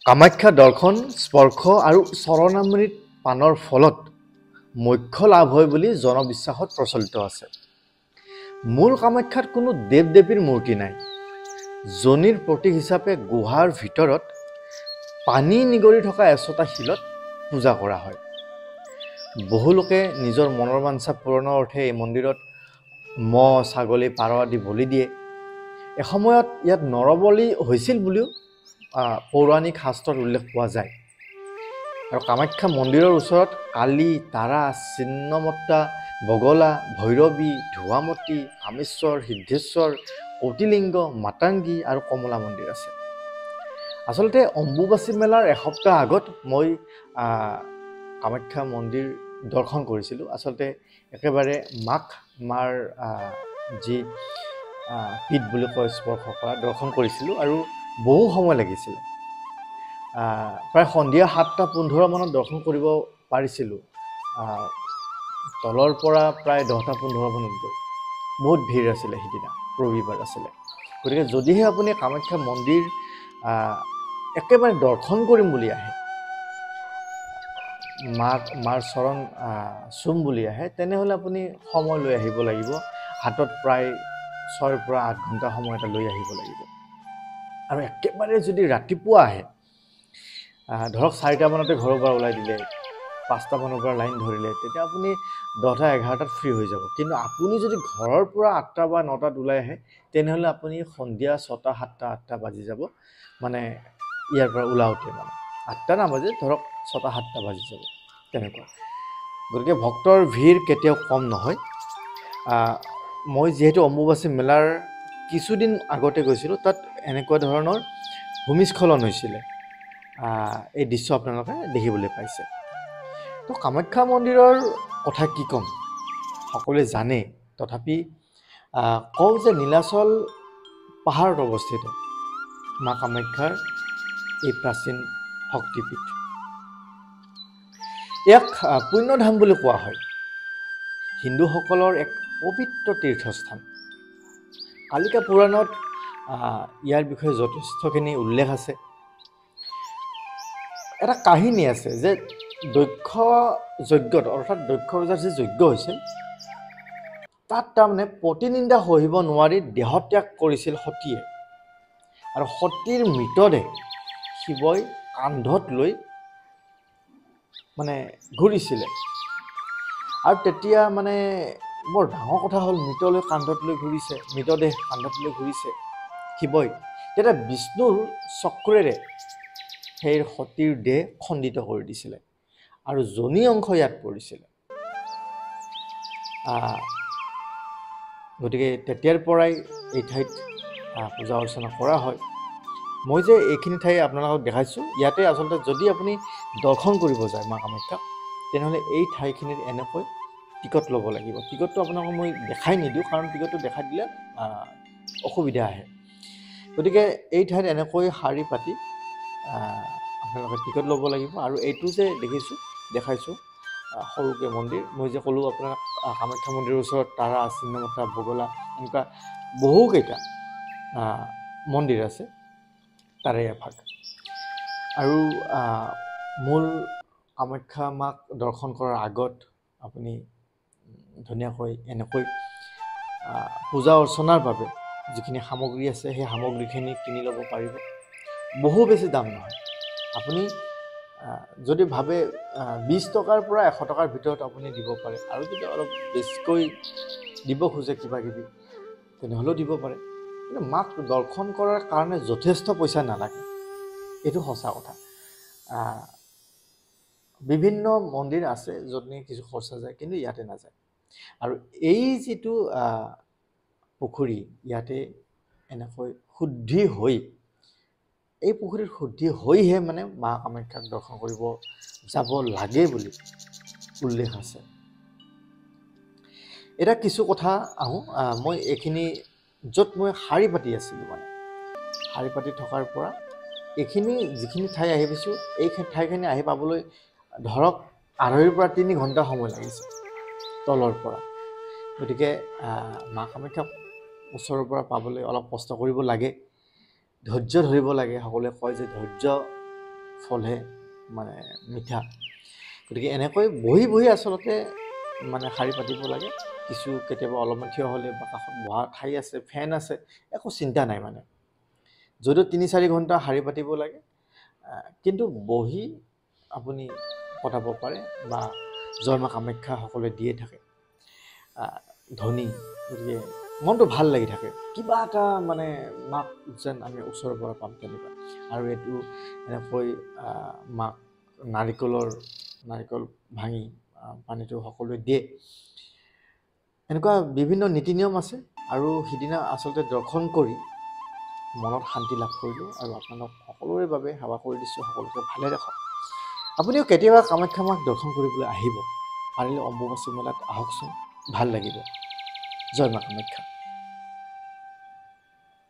কামাখ্যা দৰ্শন স্পৰ্শ আৰু চৰণামৃত পানৰ ফলত মোক্ষ লাভ হয় বুলি জনবিশ্বাসত প্ৰচলিত আছে। মূল কামাখ্যাত কোনো দেৱ দেৱীৰ মূৰ্তি নাই। জনিৰ প্ৰতীক হিচাপে গুহাৰ ভিতৰত পানী নিগৰি থকা এচটা শিলত পূজা কৰা হয়। বহু লোকে নিজৰ মনৰ বাঞ্ছা পূৰণৰ অৰ্থে এই মন্দিৰত মহ, ছাগলী, পাৰ আদি বলি দিয়ে। এসময়ত ইয়াত নৰবলি হৈছিল বুলিও পৌৰাণিক শাস্ত্ৰত উল্লেখ পোৱা যায়। আৰু কামাখ্যা মন্দিৰৰ ওচৰত কালী, তাৰা, চিন্নমত্তা, বগলা, ভৈৰৱী, ধোৱামতী, কামেশ্বৰ, সিদ্ধেশ্বৰ, কটিলিংগ, মাতাংগী আৰু কমলা মন্দিৰ আছে। আচলতে অম্বুবাচী মেলাৰ এসপ্তাহ আগত মই কামাখ্যা মন্দিৰ দৰ্শন কৰিছিলোঁ। আচলতে একেবাৰে মাৰ যি পীঠ বুলি কয় স্পৰ্শ কৰা দৰ্শন কৰিছিলোঁ আৰু বহু সময় লাগিছিলে। প্ৰায় সন্ধিয়া 7:15 মানত দৰ্শন কৰিব পাৰিছিলোঁ। তলৰ পৰা প্ৰায় 10:15 মানত গৈ বহুত ভিৰ আছিলে। সিদিনা ৰবিবাৰ আছিলে। গতিকে যদিহে আপুনি কামাখ্যা মন্দিৰ একেবাৰে দৰ্শন কৰিম বুলি আহে, মাৰ চৰণ চুম বুলি আহে, তেনেহ'লে আপুনি সময় লৈ আহিব লাগিব। হাতত প্ৰায় 6 পৰা 8 ঘণ্টা সময় এটা লৈ আহিব লাগিব। আৰু একেবাৰে যদি ৰাতিপুৱা আহে, ধৰক 4টা মানতে ঘৰৰ পৰা ওলাই দিলে, 5টা মানৰ পৰা লাইন ধৰিলে, তেতিয়া আপুনি 10টা-11টাত ফ্ৰী হৈ যাব। কিন্তু আপুনি যদি ঘৰৰ পৰা 8টা বা 9টাত ওলাই আহে, তেনেহ'লে আপুনি সন্ধিয়া 6টা, 7টা, 8টা বাজি যাব। মানে ইয়াৰ পৰা ওলাওঁতে 8টা নাবাজে, ধৰক 6টা, 7টা বাজি যাব তেনেকুৱা। গতিকে ভক্তৰ ভিৰ কেতিয়াও কম নহয়। মই যিহেতু অম্বুবাচী মেলাৰ কিছুদিন আগতে গৈছিলোঁ, তাত এনেকুৱা ধৰণৰ ভূমিস্খলন হৈছিলে। এই দৃশ্য আপোনালোকে দেখিবলৈ পাইছে। তো কামাখ্যা মন্দিৰৰ কথা কি ক'ম, সকলোৱে জানে। তথাপি কওঁ যে নীলাচল পাহাৰত অৱস্থিত মা কামাখ্যাৰ এই প্ৰাচীন শক্তিপীঠ। ইয়াক পুণ্যধাম বুলি কোৱা হয়। হিন্দুসকলৰ এক পবিত্ৰ তীৰ্থস্থান। কালিকা পুৰাণত ইয়াৰ বিষয়ে যথেষ্টখিনি উল্লেখ আছে। এটা কাহিনী আছে যে দক্ষ যজ্ঞত, অৰ্থাৎ দক্ষ ৰজাৰ যি যজ্ঞ হৈছিল, তাত তাৰমানে প্ৰতিনিন্দা সহিব নোৱাৰি দেহত্যাগ কৰিছিল সতীয়ে। আৰু সতীৰ মৃতদেহ শিৱই কান্ধত লৈ ঘূৰিছিলে। আৰু তেতিয়া বৰ ডাঙৰ কথা হ'ল, মৃতদেহ কান্ধত লৈ ঘূৰিছে শিৱই। তেতিয়া বিষ্ণুৰ চক্ৰেৰে সেই সতীৰ দেহ খণ্ডিত কৰি দিছিলে আৰু জনী অংশ ইয়াত পৰিছিলে। গতিকে তেতিয়াৰ পৰাই এই ঠাইত পূজা অৰ্চনা কৰা হয়। মই যে এইখিনি ঠাই আপোনালোকক দেখাইছোঁ, ইয়াতে আচলতে যদি আপুনি দৰ্শন কৰিব যায় মা কামাখ্যাক, তেনেহ'লে এই ঠাইখিনিত এনেকৈ টিকট ল'ব লাগিব। টিকটটো আপোনালোকক মই দেখাই নিদিওঁ, কাৰণ টিকটটো দেখাই দিলে অসুবিধা আহে। গতিকে এই ঠাইত এনেকৈ শাৰী পাতি আপোনালোকে টিকট ল'ব লাগিব। আৰু এইটো যে দেখাইছোঁ সৰুকৈ মন্দিৰ, মই যে ক'লোঁ আপোনাক কামাখ্যা মন্দিৰৰ ওচৰত তাৰা, চিন্নমত্তা, বগলা, এনেকুৱা বহুকেইটা মন্দিৰ আছে, তাৰে এভাগ। আৰু মূল কামাখ্যা মাক দৰ্শন কৰাৰ আগত আপুনি ধুনীয়াকৈ এনেকৈ পূজা অৰ্চনাৰ বাবে যিখিনি সামগ্ৰী আছে, সেই সামগ্ৰীখিনি কিনি ল'ব পাৰিব। বহু বেছি দাম নহয়। আপুনি যদি ভাবে 20 টকাৰ পৰা 100 টকাৰ ভিতৰত আপুনি দিব পাৰে। আৰু যদি অলপ বেছিকৈ দিব খোজে কিবা কিবি, তেনেহ'লেও দিব পাৰে। কিন্তু মাক দৰ্শন কৰাৰ কাৰণে যথেষ্ট পইচা নালাগে, এইটো সঁচা কথা। বিভিন্ন মন্দিৰ আছে য'ত নেকি কিছু খৰচা যায়, কিন্তু ইয়াতে নাযায়। আৰু এই যিটো পুখুৰী, ইয়াতে এনেকৈ শুদ্ধি হৈ, এই পুখুৰীত শুদ্ধি হৈহে মা কামাখ্যাক দৰ্শন কৰিব যাব লাগে বুলি উল্লেখ আছে। এতিয়া কিছু কথা আহোঁ। মই এইখিনি য'ত মই শাৰী পাতি আছিলোঁ, শাৰী পাতি থকাৰ পৰা এইখিনি যিখিনি ঠাই আহি পাইছোঁ, এই ঠাইখিনি আহি পাবলৈ ধৰক 2.5 পৰা 3 ঘণ্টা সময় লাগিছে তলৰ পৰা। গতিকে মা কামাখ্যাক ওচৰৰ পৰা পাবলৈ অলপ কষ্ট কৰিব লাগে, ধৈৰ্য ধৰিব লাগে। সকলোৱে কয় যে ধৈৰ্য ফলহে মানে মিঠা। গতিকে এনেকৈ বহি বহি আচলতে মানে শাৰী পাতিব লাগে। কিছু কেতিয়াবা অলপমান থিয় হ'লে বা কাষত বহা ঠাই আছে, ফেন আছে, একো চিন্তা নাই মানে। যদিও ৩-৪ ঘণ্টা শাৰী পাতিব লাগে, কিন্তু বহি আপুনি কটাব পাৰে বা জয় মা কামাখ্যা সকলোৱে দিয়ে থাকে। ধনী, গতিকে মনটো ভাল লাগি থাকে, কিবা এটা মানে মাক যেন আমি ওচৰৰ পৰা পাম তেনেকুৱা। আৰু এইটো এনেকৈ মাক নাৰিকল ভাঙি পানীটো সকলোৱে দিয়ে। এনেকুৱা বিভিন্ন নীতি নিয়ম আছে। আৰু সিদিনা আচলতে দৰ্শন কৰি মনত শান্তি লাভ কৰিলোঁ আৰু আপোনালোক সকলোৰে বাবে সেৱা কৰি দিছোঁ, সকলোকে ভালে ৰাখক। আপুনিও কেতিয়াবা কামাখ্যা মাক দৰ্শন কৰিবলৈ আহিব, পাৰিলে অম্বুবাচী মেলাত আহকচোন, ভাল লাগিব। জয় মা কামাখ্যা।